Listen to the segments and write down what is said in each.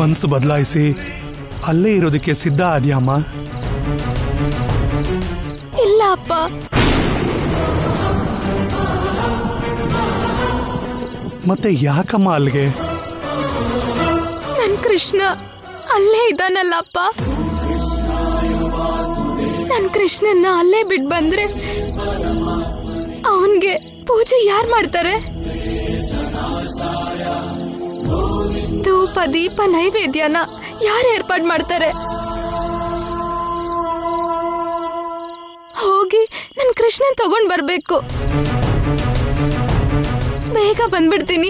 ಮನಸ್ಸು ಬದಲಾಯಿಸಿ ಅಲ್ಲೇ ಇರೋದಕ್ಕೆ ಸಿದ್ಧ ಆದ್ಯಾಮ್ಮ? ಇಲ್ಲ ಅಪ್ಪ, ಮತ್ತೆ ಯಾಕಮ್ಮ ಅಲ್ಲಿಗೆ? ನನ್ ಕೃಷ್ಣ ಅಲ್ಲೇ ಇದ್ದಾನಲ್ಲ ಅಪ್ಪ. ನನ್ ಕೃಷ್ಣನ್ನ ಅಲ್ಲೇ ಬಿಟ್ ಬಂದ್ರೆ ಅವನ್ಗೆ ಪೂಜೆ ಯಾರ್ ಮಾಡ್ತಾರೆ? ಧೂಪ ದೀಪ ನೈವೇದ್ಯನ ಯಾರು ಏರ್ಪಾಡ್ ಮಾಡ್ತಾರೆ? ಹೋಗಿ ನನ್ ಕೃಷ್ಣನ್ ತಗೊಂಡ್ ಬರ್ಬೇಕು. ಬೇಗ ಬಂದ್ಬಿಡ್ತೀನಿ.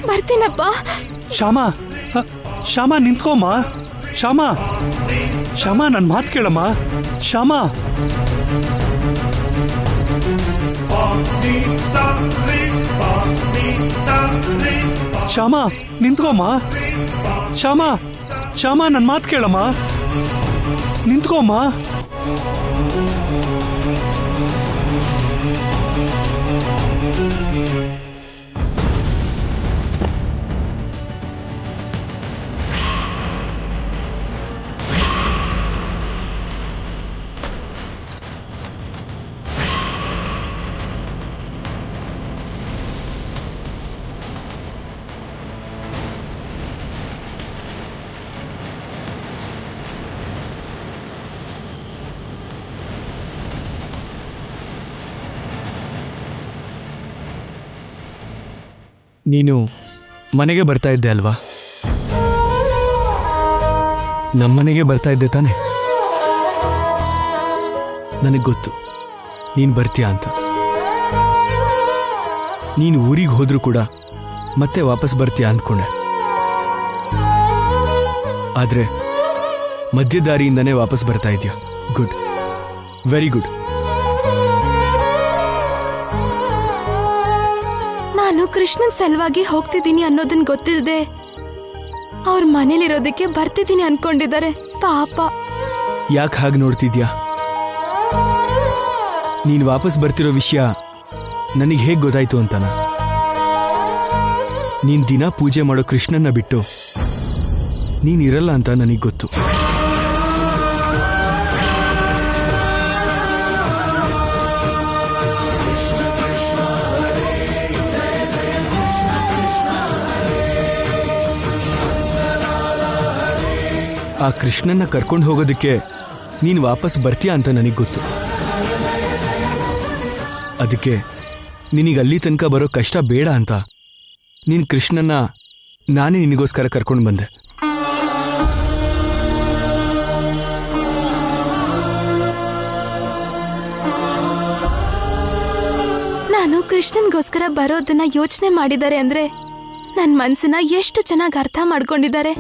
ಬರ್ತೀನಪ್ಪ. ಶ್ಯಾಮ, ಶ್ಯಾಮ ನಿಂತ್ಕೋಮ್ಮ. ಶ್ಯಾಮ, ಶ್ಯಾಮ ನನ್ನ ಮಾತು ಕೇಳಮ್ಮ. ಶ್ಯಾಮ, ಶ್ಯಾಮ ನಿಂತ್ಕೋಮ್ಮ. ಶ್ಯಾಮ, ಶ್ಯಾಮ ನನ್ನ ಮಾತು ಕೇಳಮ್ಮ. ನಿಂತ್ಕೋಮ್ಮ. ನೀನು ಮನೆಗೆ ಬರ್ತಾ ಇದ್ದೆ ಅಲ್ವಾ? ನಮ್ಮನೆಗೆ ಬರ್ತಾ ಇದ್ದೆ ತಾನೆ? ನನಗೆ ಗೊತ್ತು ನೀನು ಬರ್ತೀಯ ಅಂತ. ನೀನು ಊರಿಗೆ ಹೋದ್ರೂ ಕೂಡ ಮತ್ತೆ ವಾಪಸ್ ಬರ್ತೀಯ ಅಂದ್ಕೊಂಡೆ. ಆದರೆ ಮಧ್ಯದಾರಿಯಿಂದನೇ ವಾಪಸ್ ಬರ್ತಾ ಇದೆಯಾ. Good, very good. ನಾನು ಕೃಷ್ಣನ್ ಸಲುವಾಗಿ ಹೋಗ್ತಿದ್ದೀನಿ ಅನ್ನೋದನ್ನ ಗೊತ್ತಿಲ್ಲದೆ ಅವ್ರ ಮನೇಲಿರೋದಕ್ಕೆ ಬರ್ತಿದ್ದೀನಿ ಅನ್ಕೊಂಡಿದ್ದಾರೆ. ಪಾಪ. ಯಾಕೆ ಹಾಗೆ ನೋಡ್ತಿದ್ಯಾ? ನೀನು ವಾಪಸ್ ಬರ್ತಿರೋ ವಿಷಯ ನನಗೆ ಹೇಗೆ ಗೊತ್ತಾಯ್ತು ಅಂತಾನ? ನೀನು ದಿನ ಪೂಜೆ ಮಾಡೋ ಕೃಷ್ಣನ್ನ ಬಿಟ್ಟು ನೀನಿರಲ್ಲ ಅಂತ ನನಗೆ ಗೊತ್ತು. ಆ ಕೃಷ್ಣನ್ನ ಕರ್ಕೊಂಡು ಹೋಗೋದಕ್ಕೆ ನೀನು ವಾಪಸ್ ಬರ್ತೀಯಾ ಅಂತ ನನಗೆ ಗೊತ್ತು. ಅದಕ್ಕೆ ನಿನಗೆ ಅಲ್ಲಿ ತನಕ ಬರೋ ಕಷ್ಟ ಬೇಡ ಅಂತ ನೀನು ಕೃಷ್ಣನ್ನ ನಾನೇ ನಿನಗೋಸ್ಕರ ಕರ್ಕೊಂಡು ಬಂದೆ. ನಾನು ಕೃಷ್ಣನ್ಗೋಸ್ಕರ ಬರೋದನ್ನ ಯೋಚನೆ ಮಾಡಿದ್ದಾರೆ ಅಂದ್ರೆ ನನ್ನ ಮನ್ಸನ್ನ ಎಷ್ಟು ಚೆನ್ನಾಗಿ ಅರ್ಥ ಮಾಡ್ಕೊಂಡಿದ್ದಾರೆ.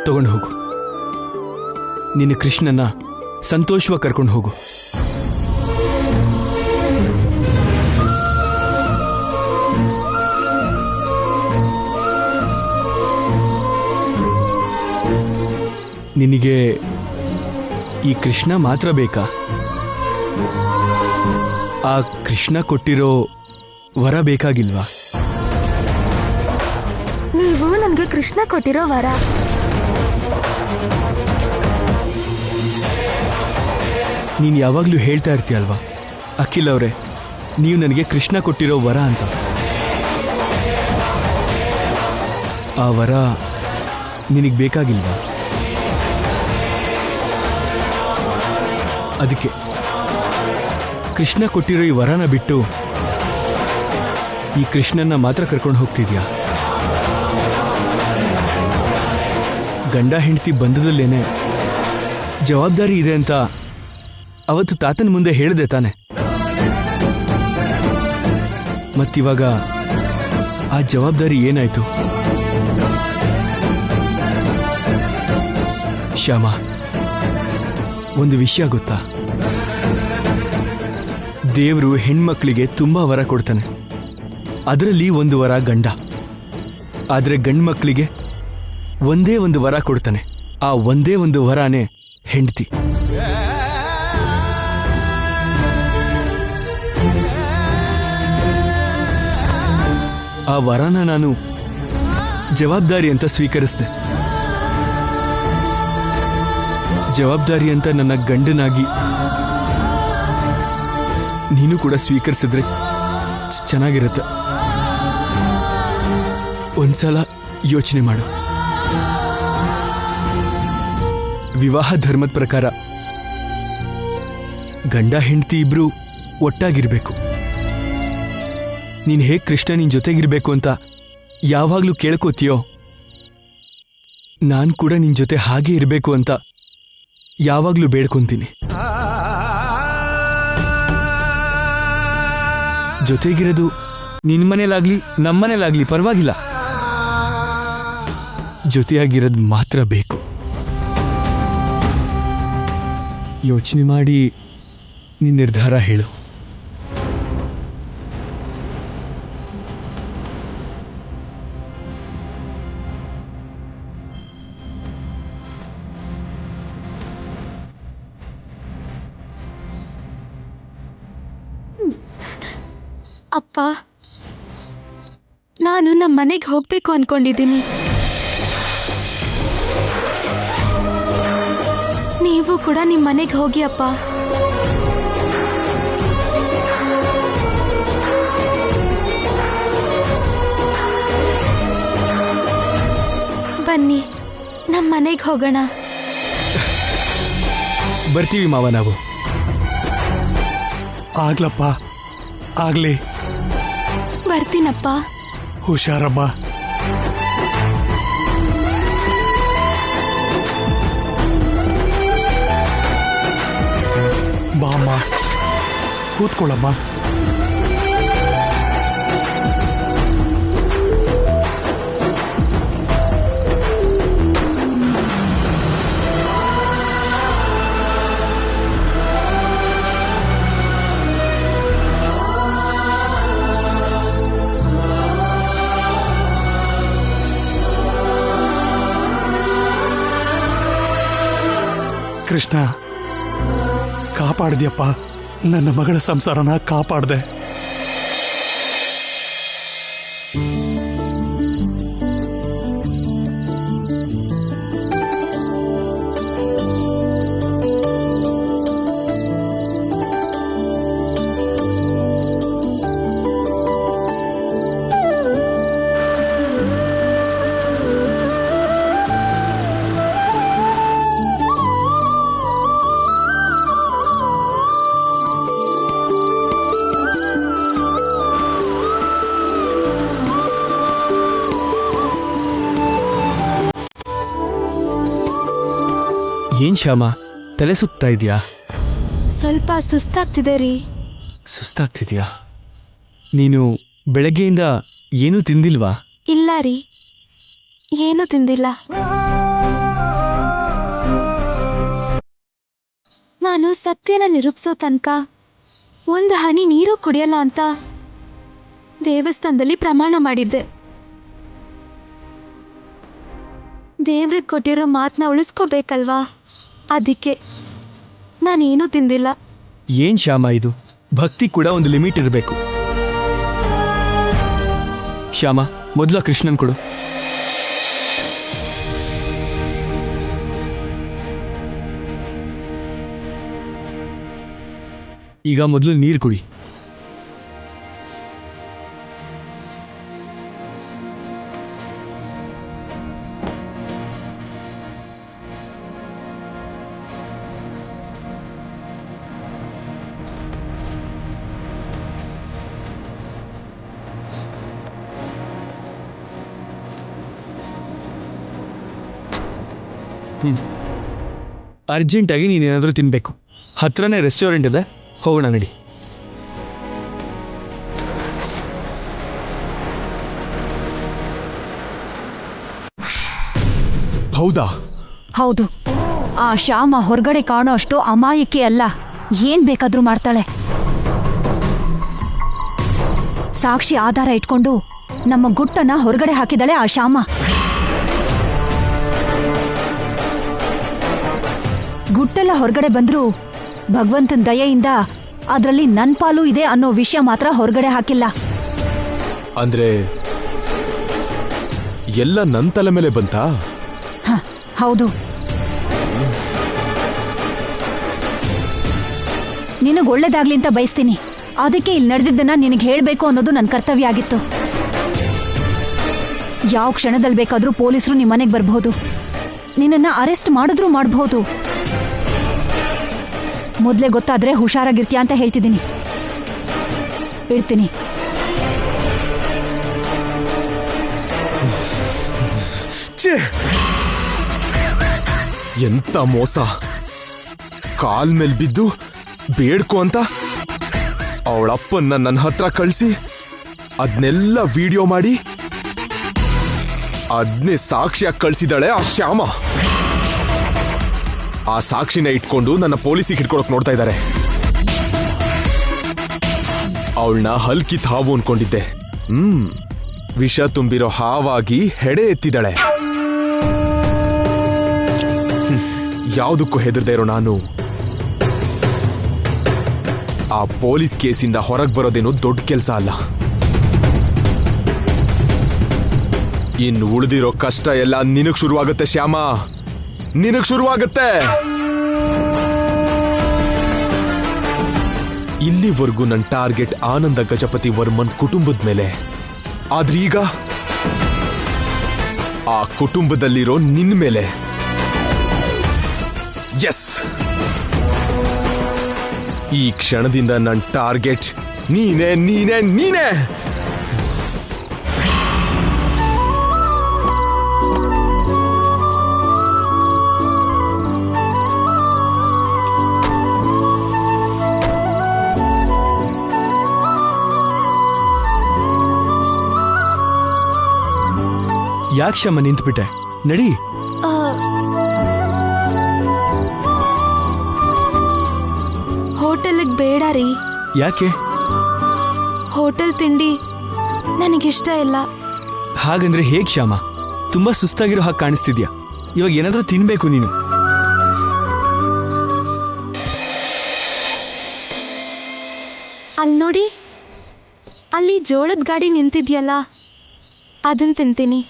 ತಗೊಂಡು ಹೋಗು. ನಿನ್ನ ಕೃಷ್ಣನ ಸಂತೋಷವಾಗಿ ಕರ್ಕೊಂಡು ಹೋಗು. ನಿನಗೆ ಈ ಕೃಷ್ಣ ಮಾತ್ರ ಬೇಕಾ? ಆ ಕೃಷ್ಣ ಕೊಟ್ಟಿರೋ ವರ ಬೇಕಾಗಿಲ್ವಾ? ನೀವು ನನಗೆ ಕೃಷ್ಣ ಕೊಟ್ಟಿರೋ ವರ. ನೀನು ಯಾವಾಗಲೂ ಹೇಳ್ತಾ ಇರ್ತೀಯಲ್ವಾ, ಅಖಿಲ್ ಅವರೇ, ನೀವು ನನಗೆ ಕೃಷ್ಣ ಕೊಟ್ಟಿರೋ ವರ ಅಂತ. ಆ ವರ ನಿನಗೆ ಬೇಕಾಗಿಲ್ವಾ? ಅದಕ್ಕೆ ಕೃಷ್ಣ ಕೊಟ್ಟಿರೋ ಈ ವರನ ಬಿಟ್ಟು ಈ ಕೃಷ್ಣನ್ನ ಮಾತ್ರ ಕರ್ಕೊಂಡು ಹೋಗ್ತಿದ್ಯಾ? ಗಂಡ ಹೆಂಡತಿ ಬಂಧದಲ್ಲೇನೆ ಜವಾಬ್ದಾರಿ ಇದೆ ಅಂತ ಅವತ್ತು ತಾತನ ಮುಂದೆ ಹೇಳಿದೆ ತಾನೆ. ಮತ್ತಿವಾಗ ಆ ಜವಾಬ್ದಾರಿ ಏನಾಯ್ತು? ಶ್ಯಾಮ, ಒಂದು ವಿಷಯ ಗೊತ್ತಾ? ದೇವರು ಹೆಣ್ಮಕ್ಳಿಗೆ ತುಂಬಾ ವರ ಕೊಡ್ತಾನೆ. ಅದರಲ್ಲಿ ಒಂದು ವರ ಗಂಡ. ಆದರೆ ಗಂಡ್ಮಕ್ಳಿಗೆ ಒಂದೇ ಒಂದು ವರ ಕೊಡ್ತಾನೆ. ಆ ಒಂದೇ ಒಂದು ವರನೇ ಹೆಂಡತಿ. ಆ ವರನ ನಾನು ಜವಾಬ್ದಾರಿ ಅಂತ ಸ್ವೀಕರಿಸಿದೆ. ಜವಾಬ್ದಾರಿ ಅಂತ ನನ್ನ ಗಂಡನಾಗಿ ನೀನು ಕೂಡ ಸ್ವೀಕರಿಸಿದ್ರೆ ಚೆನ್ನಾಗಿರುತ್ತೆ. ಒಂದ್ಸಲ ಯೋಚನೆ ಮಾಡು. ವಿವಾಹ ಧರ್ಮದ ಪ್ರಕಾರ ಗಂಡ ಹೆಂಡತಿ ಇಬ್ರು ಒಟ್ಟಾಗಿರ್ಬೇಕು. ನೀನು ಹೇಗೆ ಕೃಷ್ಣ ನಿನ್ ಜೊತೆಗಿರ್ಬೇಕು ಅಂತ ಯಾವಾಗ್ಲೂ ಕೇಳ್ಕೋತೀಯೋ, ನಾನು ಕೂಡ ನಿನ್ ಜೊತೆ ಹಾಗೆ ಇರಬೇಕು ಅಂತ ಯಾವಾಗ್ಲೂ ಬೇಡ್ಕೊಂತೀನಿ. ಜೊತೆಗಿರೋದು ನಿನ್ ಮನೇಲಾಗ್ಲಿ ನಮ್ಮನೇಲಾಗ್ಲಿ ಪರವಾಗಿಲ್ಲ, ಜೊತೆಯಾಗಿರೋದು ಮಾತ್ರ ಬೇಕು. ಯೋಚನೆ ಮಾಡಿ ನಿನ್ನ ನಿರ್ಧಾರ ಹೇಳು. ಅಪ್ಪ, ನಾನು ನಮ್ಮ ಮನೆಗೆ ಹೋಗ್ಬೇಕು ಅನ್ಕೊಂಡಿದ್ದೀನಿ. ನೀವು ಕೂಡ ನಿಮ್ಮ ಮನೆಗೆ ಹೋಗಿ ಅಪ್ಪ. ಬನ್ನಿ, ನಮ್ಮ ಮನೆಗೆ ಹೋಗೋಣ. ಬರ್ತೀವಿ ಮಾವ ನಾವು. ಆಗ್ಲಪ್ಪ, ಆಗ್ಲಿ. ಬರ್ತೀನಪ್ಪ. ಹುಷಾರಮ್ಮ. ಬಾಮ್ಮ, ಕೂತ್ಕೊಳ್ಳಮ್ಮ. ಕೃಷ್ಣ, ಕಾಪಾಡ್ದ್ಯಪ್ಪ, ನನ್ನ ಮಗಳ ಸಂಸಾರನ ಕಾಪಾಡ್ದೆ. ಏನ್ ಶ್ಯಾಮ, ತಲೆ ಸುತ್ತಾ ಇದೆಯಾ? ಸ್ವಲ್ಪ ಸುಸ್ತಾಗ್ತಿದೆ ರೀ. ಸುಸ್ತಾಗ್ತಿದ್ಯಾ? ನೀನು ಬೆಳಗ್ಗೆಯಿಂದ ಏನೂ ತಿಂದಿಲ್ವಾ? ಇಲ್ಲ ರೀ, ಏನೂ ತಿಂದಿಲ್ಲ. ನಾನು ಸತ್ಯನ ನಿರೂಪಿಸೋ ತನಕ ಒಂದು ಹನಿ ನೀರು ಕುಡಿಯಲ್ಲ ಅಂತ ದೇವಸ್ಥಾನದಲ್ಲಿ ಪ್ರಮಾಣ ಮಾಡಿದ್ದೆ. ದೇವ್ರಿಗೆ ಕೊಟ್ಟಿರೋ ಮಾತನ್ನ ಉಳಿಸ್ಕೋಬೇಕಲ್ವಾ? ಅದಕ್ಕೆ ನಾನೇನೂ ತಿಂದಿಲ್ಲ. ಏನ್ ಶ್ಯಾಮ ಇದು? ಭಕ್ತಿ ಕೂಡ ಒಂದು ಲಿಮಿಟ್ ಇರಬೇಕು. ಶ್ಯಾಮ, ಮೊದಲ ಕೃಷ್ಣನ್ ಕೊಡು. ಈಗ ಮೊದಲು ನೀರು ಕುಡಿ. ಅರ್ಜೆಂಟಾಗಿ ನೀನೇನಾದರೂ ತಿನ್ನಬೇಕು. ಹತ್ರನೇ ರೆಸ್ಟೋರೆಂಟ್ ಇದೆ, ಹೋಗೋಣ ನಡಿ. ಹೌದಾ? ಹೌದು, ಆ ಶ್ಯಾಮ ಹೊರಗಡೆ ಕಾಣೋ ಅಷ್ಟು ಅಮಾಯಕಿ ಅಲ್ಲ. ಏನ್ ಬೇಕಾದ್ರೂ ಮಾಡ್ತಾಳೆ. ಸಾಕ್ಷಿ ಆಧಾರ ಇಟ್ಕೊಂಡು ನಮ್ಮ ಗುಟ್ಟನ್ನ ಹೊರಗಡೆ ಹಾಕಿದಾಳೆ ಆ ಶ್ಯಾಮ. ಗುಟ್ಟೆಲ್ಲ ಹೊರಗಡೆ ಬಂದ್ರು ಭಗವಂತನ ದಯೆಯಿಂದ ಅದರಲ್ಲಿ ನನ್ ಪಾಲು ಇದೆ ಅನ್ನೋ ವಿಷಯ ಮಾತ್ರ ಹೊರಗಡೆ ಹಾಕಿಲ್ಲ. ಅಂದ್ರೆ ಎಲ್ಲ ನನ್ ತಲೆ ಮೇಲೆ ಬಂತಾ? ಹೌದು. ನಿನಗ್ ಒಳ್ಳೇದಾಗ್ಲಿ ಅಂತ ಬಯಸ್ತೀನಿ. ಅದಕ್ಕೆ ಇಲ್ಲಿ ನಡೆದಿದ್ದನ್ನ ನಿನಗೆ ಹೇಳ್ಬೇಕು ಅನ್ನೋದು ನನ್ನ ಕರ್ತವ್ಯ ಆಗಿತ್ತು. ಯಾವ ಕ್ಷಣದಲ್ಲಿ ಬೇಕಾದ್ರೂ ಪೊಲೀಸರು ನಿಮ್ಮ ಮನೆಗೆ ಬರಬಹುದು, ನಿನ್ನನ್ನ ಅರೆಸ್ಟ್ ಮಾಡಿದ್ರೂ ಮಾಡಬಹುದು. ಮೊದಲೇ ಗೊತ್ತಾದ್ರೆ ಹುಷಾರಾಗಿರ್ತೀಯ ಅಂತ ಹೇಳ್ತಿದ್ದೀನಿ. ಇಡ್ತೀನಿ. ಎಂತ ಮೋಸ! ಕಾಲ್ ಮೇಲ್ ಬಿದ್ದು ಬೇಡ್ಕೊ ಅಂತ ಅವಳಪ್ಪನ್ನ ನನ್ನ ಹತ್ರ ಕಳಿಸಿ ಅದನ್ನೆಲ್ಲ ವಿಡಿಯೋ ಮಾಡಿ ಅದನ್ನೇ ಸಾಕ್ಷಿಯಾಗಿ ಕಳಿಸಿದಾಳೆ ಆ ಶ್ಯಾಮ. ಆ ಸಾಕ್ಷಿನ ಇಟ್ಕೊಂಡು ನನ್ನ ಪೊಲೀಸಿಗೆ ಹಿಡ್ಕೊಳಕ್ ನೋಡ್ತಾ ಇದ್ದಾರೆ. ಅವಳನ್ನ ಹಲ್ಕಿತ್ ಹಾವು ಅನ್ಕೊಂಡಿದ್ದೆ. ವಿಷ ತುಂಬಿರೋ ಹಾವಾಗಿ ಹೆಡೆ ಎತ್ತಿದಾಳೆ. ಯಾವುದಕ್ಕೂ ಹೆದರ್ದೇ ಇರೋ ನಾನು ಆ ಪೊಲೀಸ್ ಕೇಸಿಂದ ಹೊರಗೆ ಬರೋದೇನು ದೊಡ್ಡ ಕೆಲಸ ಅಲ್ಲ. ಇನ್ನು ಉಳಿದಿರೋ ಕಷ್ಟ ಎಲ್ಲ ನಿನಗ್ ಶುರುವಾಗುತ್ತೆ ಶ್ಯಾಮ, ನಿನಗ್ ಶುರುವಾಗುತ್ತೆ. ಇಲ್ಲಿವರೆಗೂ ನನ್ನ ಟಾರ್ಗೆಟ್ ಆನಂದ ಗಜಪತಿ ವರ್ಮನ್ ಕುಟುಂಬದ ಮೇಲೆ. ಆದ್ರೆ ಈಗ ಆ ಕುಟುಂಬದಲ್ಲಿರೋ ನಿನ್ ಮೇಲೆ. ಎಸ್, ಈ ಕ್ಷಣದಿಂದ ನನ್ನ ಟಾರ್ಗೆಟ್ ನೀನೇ ನೀನೇ ನೀನೇ. ಯಾಕೆ ಶ್ಯಾಮ ನಿಂತ್ಬಿಟ್ಟೆ? ನಡಿ. ಹೋಟೆಲ್ಗೆ ಬೇಡ ರೀ. ಯಾಕೆ? ಹೋಟೆಲ್ ತಿಂಡಿ ನನಗಿಷ್ಟ ಇಲ್ಲ. ಹಾಗಂದ್ರೆ ಹೇಗ್ ಶ್ಯಾಮ? ತುಂಬಾ ಸುಸ್ತಾಗಿರೋ ಹಾಗೆ ಕಾಣಿಸ್ತಿದ್ಯಾ. ಇವಾಗ ಏನಾದ್ರೂ ತಿನ್ಬೇಕು ನೀನು. ಅಲ್ಲಿ ನೋಡಿ, ಅಲ್ಲಿ ಜೋಳದ ಗಾಡಿ ನಿಂತಿದ್ಯಲ್ಲ, ಅದನ್ನ ತಿಂತೀನಿ.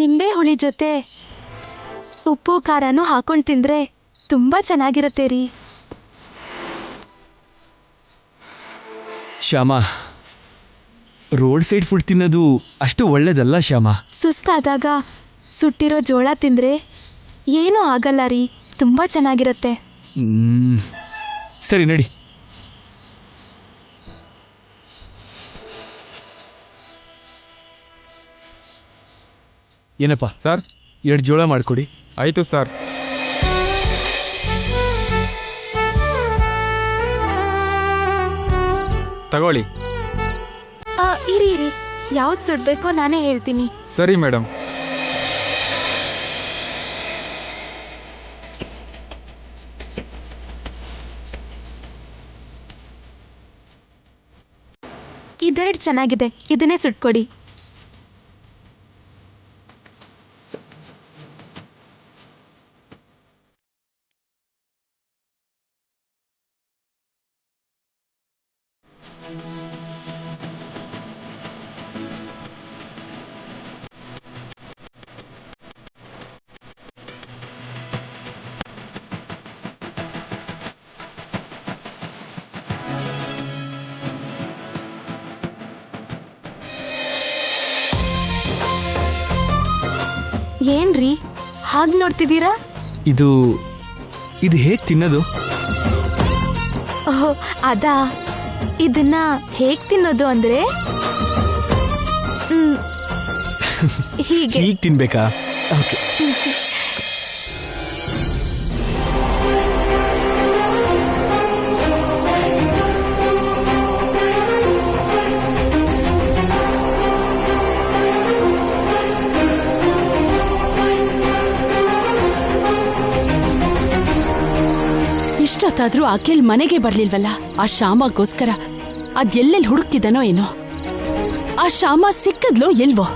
ನಿಂಬೆ ಹುಳಿ ಜೊತೆ ಉಪ್ಪು ಖಾರನೂ ಹಾಕೊಂಡು ತಿಂದ್ರೆ ತುಂಬಾ ಚೆನ್ನಾಗಿರುತ್ತೆ ರೀ. ಶ್ಯಾಮ, ರೋಡ್ ಸೈಡ್ ಫುಡ್ ತಿನ್ನೋದು ಅಷ್ಟು ಒಳ್ಳೇದಲ್ಲ ಶ್ಯಾಮ. ಸುಸ್ತಾದಾಗ ಸುಟ್ಟಿರೋ ಜೋಳ ತಿಂದ್ರೆ ಏನೂ ಆಗಲ್ಲ ರೀ, ತುಂಬಾ ಚೆನ್ನಾಗಿರುತ್ತೆ. ಸರಿ ನಡಿ. ಏನಪ್ಪ ಸರ್, 2 ಜೋಳ ಮಾಡಿಕೊಡಿ. ಆಯಿತು ಸರ್. ತಗೊಳ್ಳಿ. ಇರಿ ಇರಿ, ಯಾವ್ದು ಸುಡ್ಬೇಕೋ ನಾನೇ ಹೇಳ್ತೀನಿ. ಸರಿ ಮೇಡಮ್. ಇದೆರಡು ಚೆನ್ನಾಗಿದೆ, ಇದನ್ನೇ ಸುಟ್ಕೊಡಿ. ಏನ್ರಿ ಹಾಗೆ ನೋಡ್ತಿದ್ದೀರಾ? ಇದು ಹೇಗ್ ತಿನ್ನೋದು? ಓಹ್ ಅದಾ, ಇದನ್ನ ಹೇಗ್ ತಿನ್ನೋದು ಅಂದ್ರೆ ಹೀಗೆ. ಹೀಗ್ ತಿನ್ಬೇಕಾ? ಓಕೆ. ಇಷ್ಟೊತ್ತಾದ್ರೂ ಅಖಿಲ್ ಮನೆಗೆ ಬರ್ಲಿಲ್ವಲ್ಲ? ಆ ಶ್ಯಾಮಗೋಸ್ಕರ ಅದೆಲ್ಲೆಲ್ಲಿ ಹುಡುಕ್ತಿದ್ದಾನೋ ಏನೋ. ಆ ಶ್ಯಾಮ ಸಿಕ್ಕದ್ಲೋ ಎಲ್ವೋ?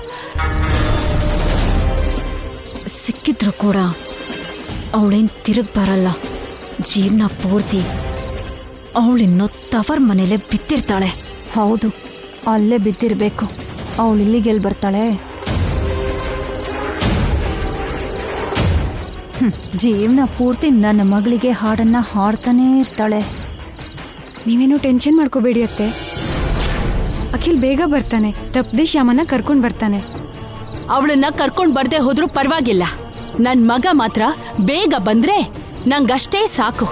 ಸಿಕ್ಕಿದ್ರು ಕೂಡ ಅವಳೇನ್ ತಿರುಗ್ ಬರಲ್ಲ. ಜೀವನ ಪೂರ್ತಿ ಅವಳಿನ್ನೋ ತವರ್ ಮನೇಲೆ ಬಿತ್ತಿರ್ತಾಳೆ. ಹೌದು, ಅಲ್ಲೇ ಬಿದ್ದಿರ್ಬೇಕು. ಅವಳು ಇಲ್ಲಿಗೆಲ್ ಬರ್ತಾಳೆ? ಜೀವನ ಪೂರ್ತಿ ನನ್ನ ಮಗಳಿಗೆ ಹಾಡನ್ನ ಹಾಡ್ತಾನೇ ಇರ್ತಾಳೆ. ನೀವೇನು ಟೆನ್ಷನ್ ಮಾಡ್ಕೋಬೇಡಿ ಅತ್ತೆ. ಅಖಿಲ್ ಬೇಗ ಬರ್ತಾನೆ. ತಪ್ಪದೆ ಶ್ಯಾಮನ ಕರ್ಕೊಂಡ್ ಬರ್ತಾನೆ. ಅವಳನ್ನ ಕರ್ಕೊಂಡ್ ಬರ್ದೆ ಹೋದ್ರೂ ಪರವಾಗಿಲ್ಲ. ನನ್ ಮಗ ಮಾತ್ರ ಬೇಗ ಬಂದ್ರೆ ನಂಗಷ್ಟೇ ಸಾಕು.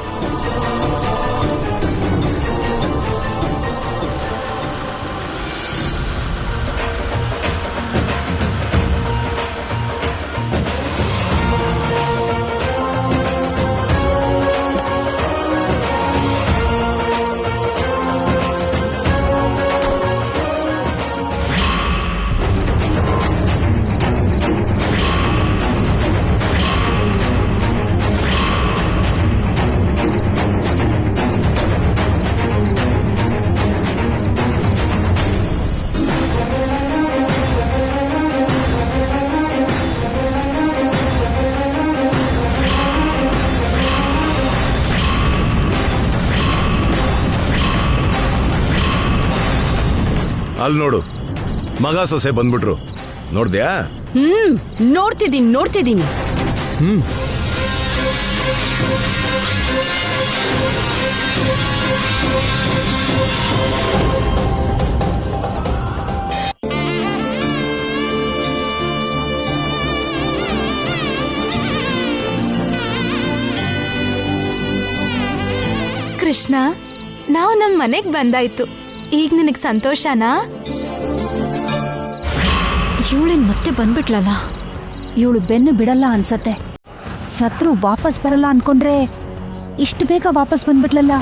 ಅಲ್ಲಿ ನೋಡು, ಮಗ ಸೊಸೆ ಬಂದ್ಬಿಟ್ರು. ನೋಡ್ದ್ಯಾ? ನೋಡ್ತಿದ್ದೀನಿ. ಕೃಷ್ಣ, ನಾವು ನಮ್ ಮನೆಗ್ ಬಂದಾಯ್ತು. ಈಗ ನಿನಗ್ ಸಂತೋಷನಾ? ಇವಳೇನ್ ಮತ್ತೆ ಬಂದ್ಬಿಟ್ಲಲ್ಲ. ಇವಳು ಬೆನ್ನು ಬಿಡಲ್ಲ ಅನ್ಸತ್ತೆ. ಸತ್ರು ವಾಪಸ್ ಬರಲ್ಲ ಅನ್ಕೊಂಡ್ರೆ ಇಷ್ಟು ಬೇಗ ವಾಪಸ್ ಬಂದ್ಬಿಟ್ಲಲ್ಲ.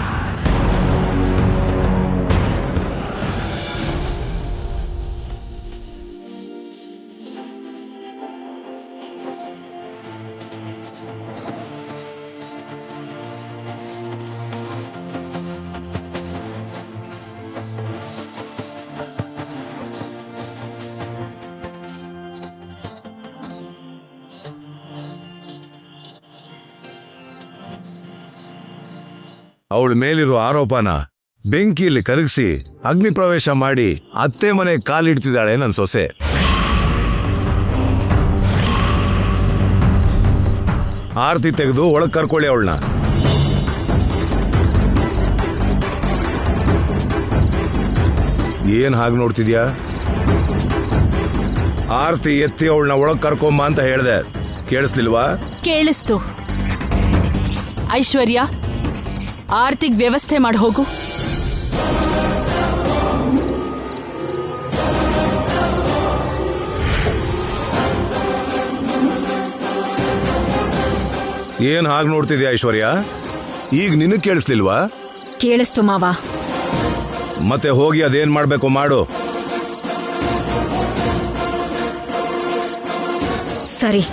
ಅವಳ ಮೇಲಿರೋ ಆರೋಪನ ಬೆಂಕಿಯಲ್ಲಿ ಕರಗಿಸಿ ಅಗ್ನಿ ಪ್ರವೇಶ ಮಾಡಿ ಅತ್ತೆ ಮನೆ ಕಾಲಿಡ್ತಿದ್ದಾಳೆ ನನ್ನ ಸೊಸೆ. ಆರತಿ ತೆಗೆದು ಒಳಗ್ ಕರ್ಕೊಳ್ಳಿ ಅವಳನ್ನ. ಏನ್ ಹಾಗೆ ನೋಡ್ತಿದ್ಯಾ? ಆರತಿ ಎತ್ತಿ ಅವಳನ್ನ ಒಳಗ್ ಕರ್ಕೊಂಬ ಅಂತ ಹೇಳ್ದೆ, ಕೇಳಿಸ್ಲಿಲ್ವಾ? ಕೇಳಿಸ್ತು. ಐಶ್ವರ್ಯ, ಆರ್ತಿಗ್ ವ್ಯವಸ್ಥೆ ಮಾಡಿ ಹೋಗು. ಏನ್ ಹಾಗೆ ನೋಡ್ತಿದ್ಯಾ ಐಶ್ವರ್ಯ? ಈಗ ನಿನಗ್ ಕೇಳಿಸ್ಲಿಲ್ವಾ? ಕೇಳಿಸ್ತು ಮಾವ. ಮತ್ತೆ ಹೋಗಿ ಅದೇನ್ ಮಾಡ್ಬೇಕು ಮಾಡು. ಸರಿ.